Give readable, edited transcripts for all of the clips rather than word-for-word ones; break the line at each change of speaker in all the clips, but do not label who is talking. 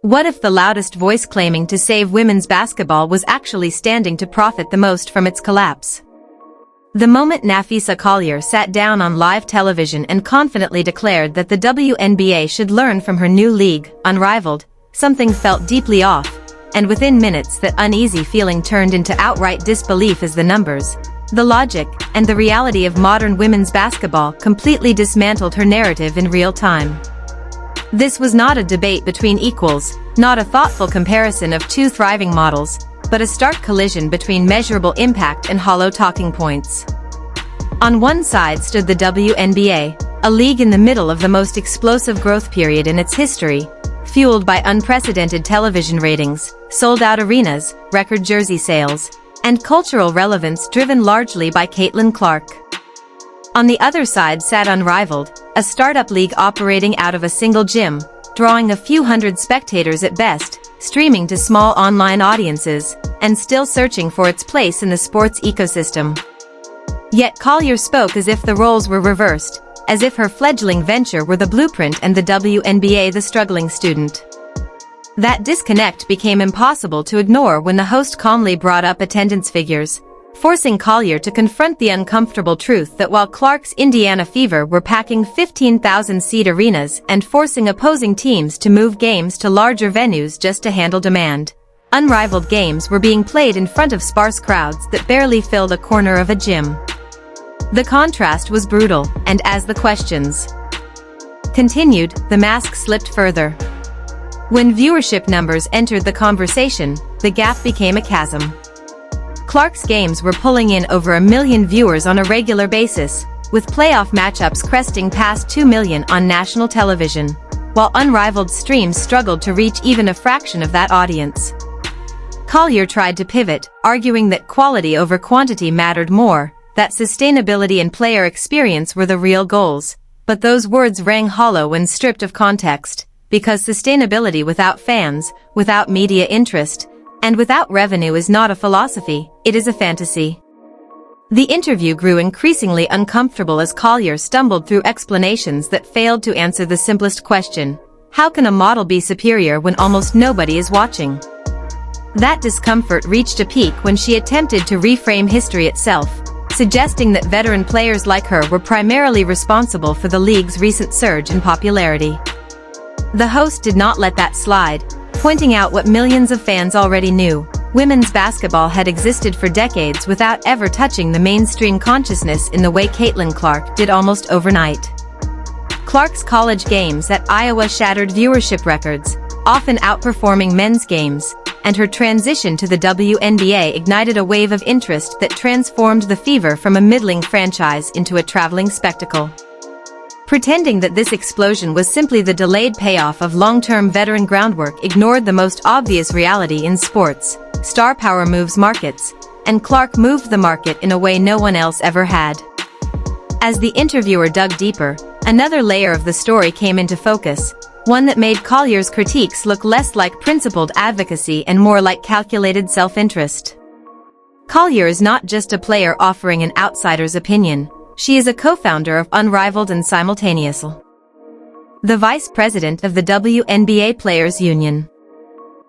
What if the loudest voice claiming to save women's basketball was actually standing to profit the most from its collapse? The moment Napheesa Collier sat down on live television and confidently declared that the WNBA should learn from her new league, Unrivaled, something felt deeply off, and within minutes that uneasy feeling turned into outright disbelief as the numbers, the logic, and the reality of modern women's basketball completely dismantled her narrative in real time. This was not a debate between equals, not a thoughtful comparison of two thriving models, but a stark collision between measurable impact and hollow talking points. On one side stood the WNBA, a league in the middle of the most explosive growth period in its history, fueled by unprecedented television ratings, sold-out arenas, record jersey sales, and cultural relevance driven largely by Caitlin Clark. On the other side sat Unrivaled, a startup league operating out of a single gym, drawing a few hundred spectators at best, streaming to small online audiences, and still searching for its place in the sports ecosystem. Yet Collier spoke as if the roles were reversed, as if her fledgling venture were the blueprint and the WNBA the struggling student. That disconnect became impossible to ignore when the host calmly brought up attendance figures, forcing Collier to confront the uncomfortable truth that while Clark's Indiana Fever were packing 15,000-seat arenas and forcing opposing teams to move games to larger venues just to handle demand, Unrivaled games were being played in front of sparse crowds that barely filled a corner of a gym. The contrast was brutal, and as the questions continued, the mask slipped further. When viewership numbers entered the conversation, the gap became a chasm. Clark's games were pulling in over 1 million viewers on a regular basis, with playoff matchups cresting past 2 million on national television, while Unrivaled streams struggled to reach even a fraction of that audience. Collier tried to pivot, arguing that quality over quantity mattered more, that sustainability and player experience were the real goals, but those words rang hollow when stripped of context, because sustainability without fans, without media interest, and without revenue is not a philosophy, it is a fantasy. The interview grew increasingly uncomfortable as Collier stumbled through explanations that failed to answer the simplest question: how can a model be superior when almost nobody is watching? That discomfort reached a peak when she attempted to reframe history itself, suggesting that veteran players like her were primarily responsible for the league's recent surge in popularity. The host did not let that slide, pointing out what millions of fans already knew: women's basketball had existed for decades without ever touching the mainstream consciousness in the way Caitlin Clark did almost overnight. Clark's college games at Iowa shattered viewership records, often outperforming men's games, and her transition to the WNBA ignited a wave of interest that transformed the Fever from a middling franchise into a traveling spectacle. Pretending that this explosion was simply the delayed payoff of long-term veteran groundwork ignored the most obvious reality in sports: star power moves markets, and Clark moved the market in a way no one else ever had. As the interviewer dug deeper, another layer of the story came into focus, one that made Collier's critiques look less like principled advocacy and more like calculated self-interest. Collier is not just a player offering an outsider's opinion. She is a co-founder of Unrivaled and simultaneously the vice president of the WNBA Players Union.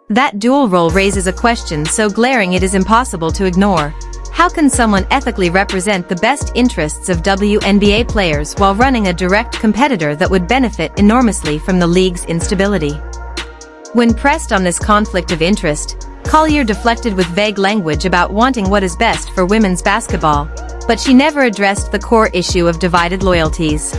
That dual role raises a question so glaring it is impossible to ignore: how can someone ethically represent the best interests of WNBA players while running a direct competitor that would benefit enormously from the league's instability? When pressed on this conflict of interest, Collier deflected with vague language about wanting what is best for women's basketball, but she never addressed the core issue of divided loyalties.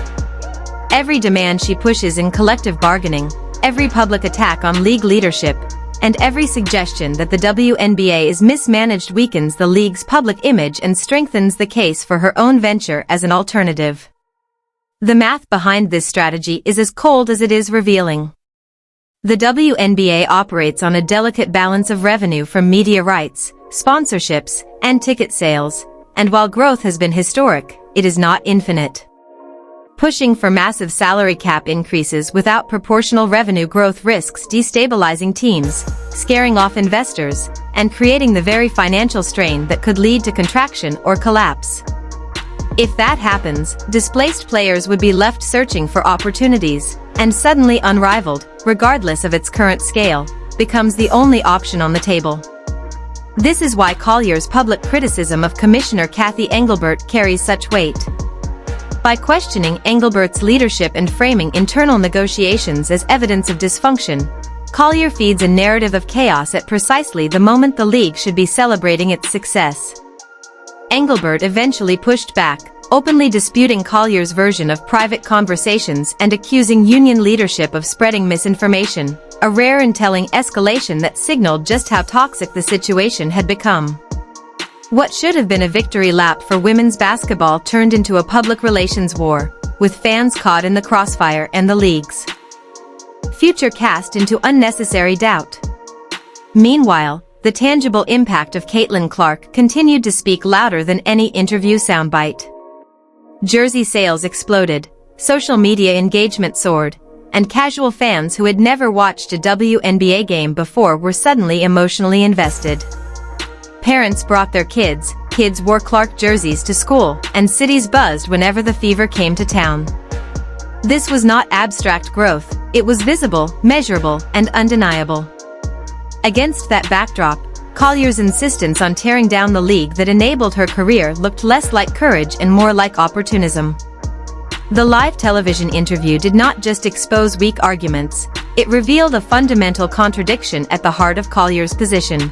Every demand she pushes in collective bargaining, every public attack on league leadership, and every suggestion that the WNBA is mismanaged weakens the league's public image and strengthens the case for her own venture as an alternative. The math behind this strategy is as cold as it is revealing. The WNBA operates on a delicate balance of revenue from media rights, sponsorships, and ticket sales, and while growth has been historic, it is not infinite. Pushing for massive salary cap increases without proportional revenue growth risks destabilizing teams, scaring off investors, and creating the very financial strain that could lead to contraction or collapse. If that happens, displaced players would be left searching for opportunities, and suddenly Unrivaled, regardless of its current scale, becomes the only option on the table. This is why Collier's public criticism of Commissioner Cathy Engelbert carries such weight. By questioning Engelbert's leadership and framing internal negotiations as evidence of dysfunction, Collier feeds a narrative of chaos at precisely the moment the league should be celebrating its success. Engelbert eventually pushed back, openly disputing Collier's version of private conversations and accusing union leadership of spreading misinformation, a rare and telling escalation that signaled just how toxic the situation had become. What should have been a victory lap for women's basketball turned into a public relations war, with fans caught in the crossfire and the league's future cast into unnecessary doubt. Meanwhile, the tangible impact of Caitlin Clark continued to speak louder than any interview soundbite. Jersey sales exploded, social media engagement soared, and casual fans who had never watched a WNBA game before were suddenly emotionally invested. Parents brought their kids wore Clark jerseys to school, and cities buzzed whenever the Fever came to town. This was not abstract growth, it was visible, measurable, and undeniable. Against that backdrop, Collier's insistence on tearing down the league that enabled her career looked less like courage and more like opportunism. The live television interview did not just expose weak arguments, it revealed a fundamental contradiction at the heart of Collier's position.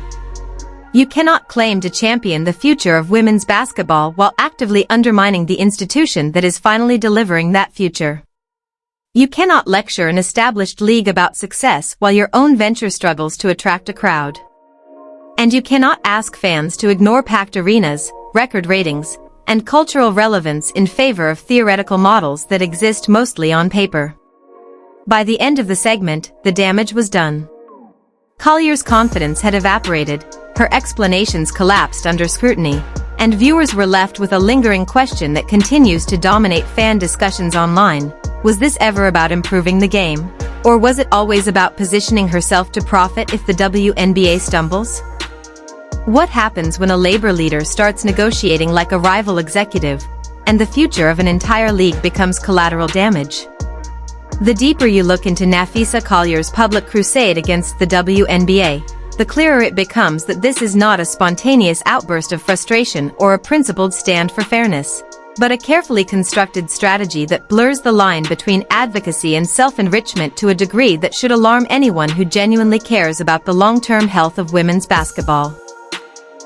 You cannot claim to champion the future of women's basketball while actively undermining the institution that is finally delivering that future. You cannot lecture an established league about success while your own venture struggles to attract a crowd. And you cannot ask fans to ignore packed arenas, record ratings, and cultural relevance in favor of theoretical models that exist mostly on paper. By the end of the segment, the damage was done. Collier's confidence had evaporated, her explanations collapsed under scrutiny, and viewers were left with a lingering question that continues to dominate fan discussions online. Was this ever about improving the game? Or was it always about positioning herself to profit if the WNBA stumbles? What happens when a labor leader starts negotiating like a rival executive, and the future of an entire league becomes collateral damage? The deeper you look into Napheesa Collier's public crusade against the WNBA, the clearer it becomes that this is not a spontaneous outburst of frustration or a principled stand for fairness, but a carefully constructed strategy that blurs the line between advocacy and self-enrichment to a degree that should alarm anyone who genuinely cares about the long-term health of women's basketball.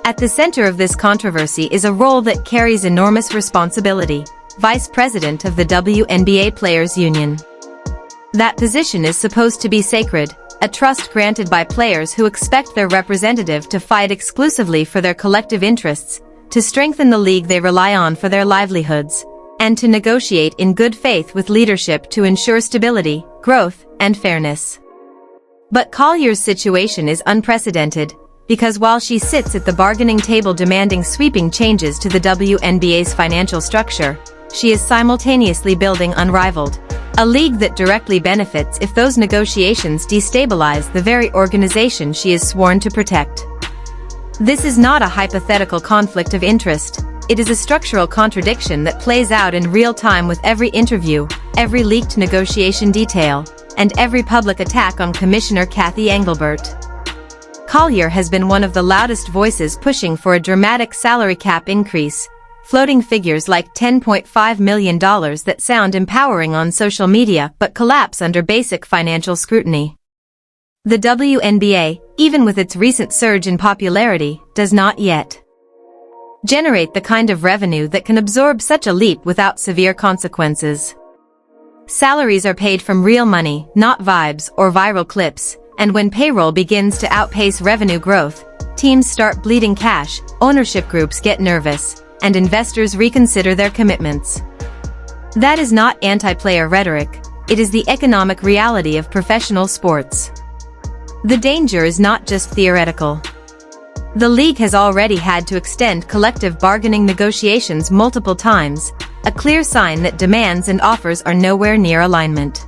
At the center of this controversy is a role that carries enormous responsibility: Vice President of the WNBA Players Union. That position is supposed to be sacred, a trust granted by players who expect their representative to fight exclusively for their collective interests, to strengthen the league they rely on for their livelihoods, and to negotiate in good faith with leadership to ensure stability, growth, and fairness. But Collier's situation is unprecedented, because while she sits at the bargaining table demanding sweeping changes to the WNBA's financial structure, she is simultaneously building Unrivaled, a league that directly benefits if those negotiations destabilize the very organization she is sworn to protect. This is not a hypothetical conflict of interest, it is a structural contradiction that plays out in real time with every interview, every leaked negotiation detail, and every public attack on Commissioner Cathy Engelbert. Collier has been one of the loudest voices pushing for a dramatic salary cap increase, floating figures like $10.5 million that sound empowering on social media but collapse under basic financial scrutiny. The WNBA, even with its recent surge in popularity, does not yet generate the kind of revenue that can absorb such a leap without severe consequences. Salaries are paid from real money, not vibes or viral clips, and when payroll begins to outpace revenue growth, teams start bleeding cash, ownership groups get nervous, and investors reconsider their commitments. That is not anti-player rhetoric, it is the economic reality of professional sports. The danger is not just theoretical. The league has already had to extend collective bargaining negotiations multiple times, a clear sign that demands and offers are nowhere near alignment.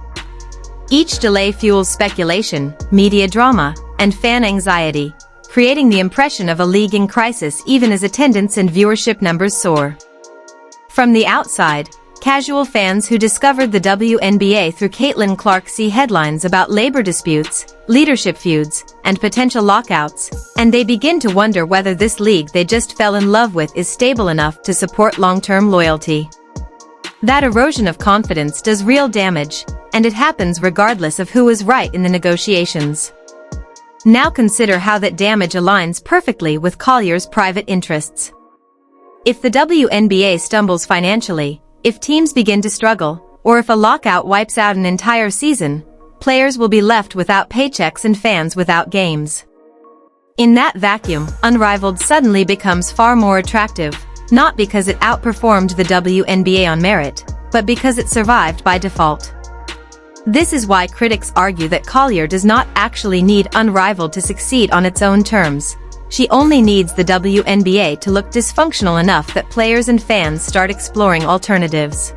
Each delay fuels speculation, media drama, and fan anxiety, creating the impression of a league in crisis even as attendance and viewership numbers soar. From the outside, casual fans who discovered the WNBA through Caitlin Clark see headlines about labor disputes, leadership feuds, and potential lockouts, and they begin to wonder whether this league they just fell in love with is stable enough to support long-term loyalty. That erosion of confidence does real damage, and it happens regardless of who is right in the negotiations. Now consider how that damage aligns perfectly with Collier's private interests. If the WNBA stumbles financially, if teams begin to struggle, or if a lockout wipes out an entire season, players will be left without paychecks and fans without games. In that vacuum, Unrivaled suddenly becomes far more attractive, not because it outperformed the WNBA on merit, but because it survived by default. This is why critics argue that Collier does not actually need Unrivaled to succeed on its own terms. She only needs the WNBA to look dysfunctional enough that players and fans start exploring alternatives.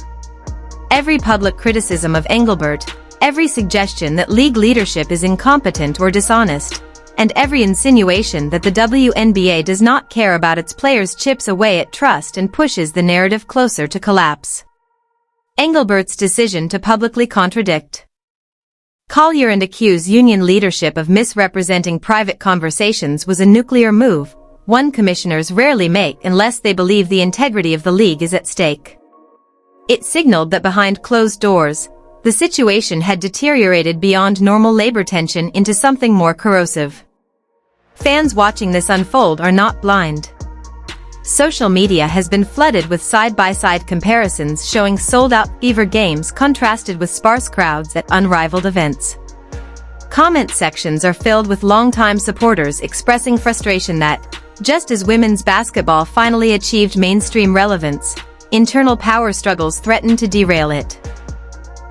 Every public criticism of Engelbert, every suggestion that league leadership is incompetent or dishonest, and every insinuation that the WNBA does not care about its players chips away at trust and pushes the narrative closer to collapse. Engelbert's decision to publicly contradict Collier and accuse union leadership of misrepresenting private conversations was a nuclear move, one commissioners rarely make unless they believe the integrity of the league is at stake. It signaled that behind closed doors, the situation had deteriorated beyond normal labor tension into something more corrosive. Fans watching this unfold are not blind. Social media has been flooded with side-by-side comparisons showing sold-out fever games contrasted with sparse crowds at Unrivaled events. Comment sections are filled with longtime supporters expressing frustration that, just as women's basketball finally achieved mainstream relevance, internal power struggles threaten to derail it.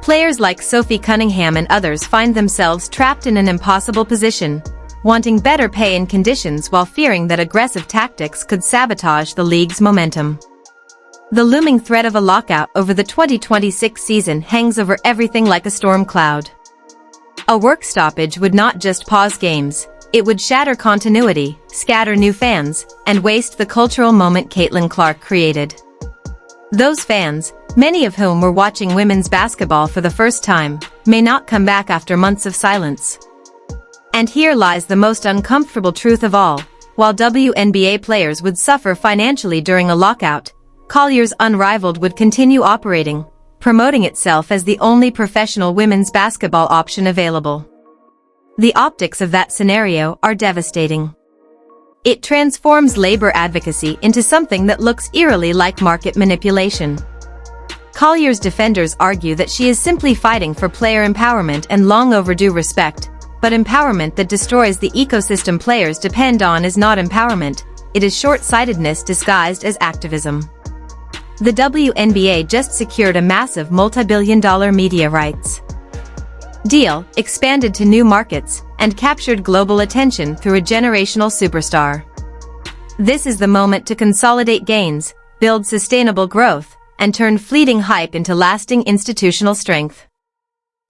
Players like Sophie Cunningham and others find themselves trapped in an impossible position, wanting better pay and conditions while fearing that aggressive tactics could sabotage the league's momentum. The looming threat of a lockout over the 2026 season hangs over everything like a storm cloud. A work stoppage would not just pause games, it would shatter continuity, scatter new fans, and waste the cultural moment Caitlin Clark created. Those fans, many of whom were watching women's basketball for the first time, may not come back after months of silence. And here lies the most uncomfortable truth of all. While WNBA players would suffer financially during a lockout, Collier's Unrivaled would continue operating, promoting itself as the only professional women's basketball option available. The optics of that scenario are devastating. It transforms labor advocacy into something that looks eerily like market manipulation. Collier's defenders argue that she is simply fighting for player empowerment and long overdue respect, but empowerment that destroys the ecosystem players depend on is not empowerment, it is short-sightedness disguised as activism. The WNBA just secured a massive multi-billion-dollar media rights deal, expanded to new markets, and captured global attention through a generational superstar. This is the moment to consolidate gains, build sustainable growth, and turn fleeting hype into lasting institutional strength.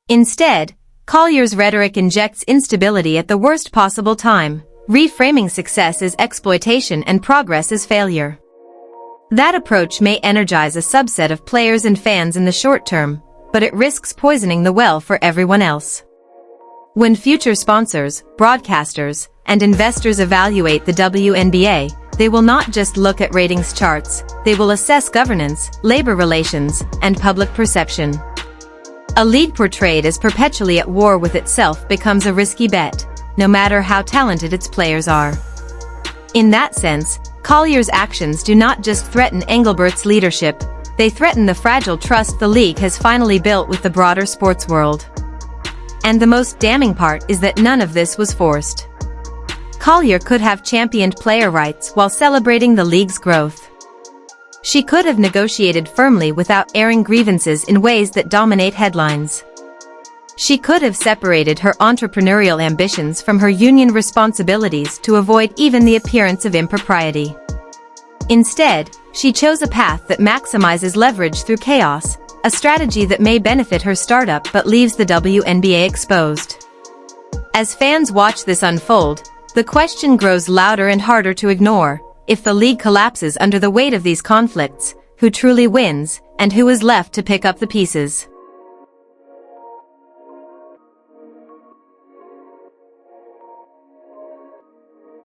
Instead, Collier's rhetoric injects instability at the worst possible time, reframing success as exploitation and progress as failure. That approach may energize a subset of players and fans in the short term, but it risks poisoning the well for everyone else. When future sponsors, broadcasters, and investors evaluate the WNBA, they will not just look at ratings charts, they will assess governance, labor relations, and public perception. A league portrayed as perpetually at war with itself becomes a risky bet, no matter how talented its players are. In that sense, Collier's actions do not just threaten Engelbert's leadership, they threaten the fragile trust the league has finally built with the broader sports world. And the most damning part is that none of this was forced. Collier could have championed player rights while celebrating the league's growth. She could have negotiated firmly without airing grievances in ways that dominate headlines. She could have separated her entrepreneurial ambitions from her union responsibilities to avoid even the appearance of impropriety. Instead, she chose a path that maximizes leverage through chaos, a strategy that may benefit her startup but leaves the WNBA exposed. As fans watch this unfold, the question grows louder and harder to ignore: if the league collapses under the weight of these conflicts, who truly wins, and who is left to pick up the pieces.